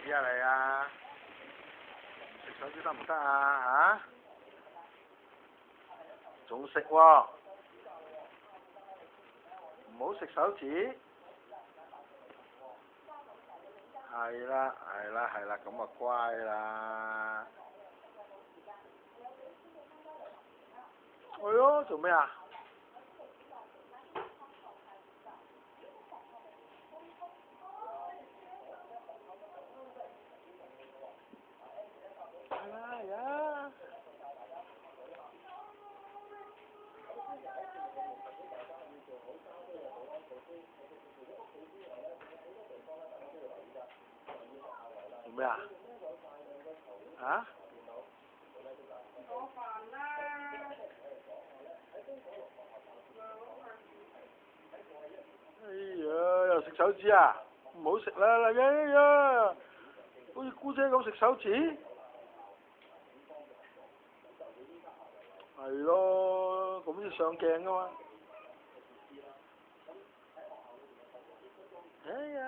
指啊你啊？食手指得唔得啊？仲食喎？唔好食手指。係啦，咁啊乖啦。係咯，做咩啊？係啊。做咩啊？啊？攞飯啦！哎呀，又食手指啊！唔好食啦，哎呀，好似姑姐咁食手指。係咯，咁先上鏡噶嘛。哎呀！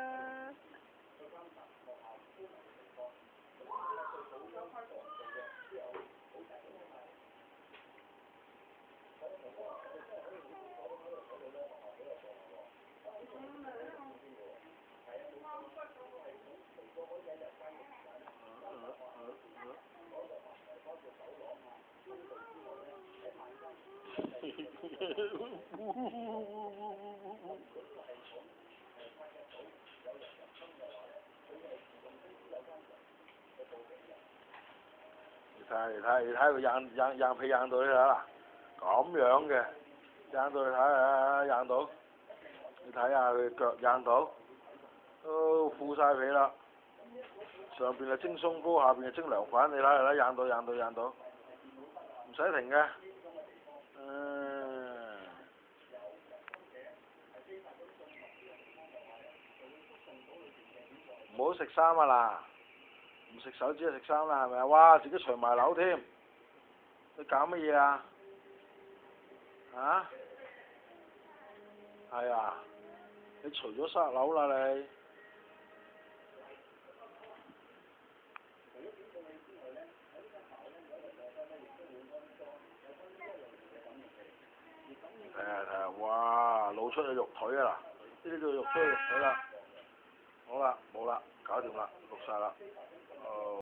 你睇佢硬皮硬到你睇下，咁樣嘅硬到你睇下硬到，你睇下佢腳硬到，都腐晒皮啦。上邊係蒸鬆糕，下邊係蒸涼粉，你睇硬到，唔使停嘅。唔好食衫啊嗱，唔食手指就食衫啦，係咪啊？哇，自己除埋紐添，你搞乜嘢啊？啊？係啊，你除咗沙樓啦你。睇下，哇，露出咗肉腿啊嗱，呢啲叫肉腿啦。好啦，冇啦，搞掂啦，錄晒啦。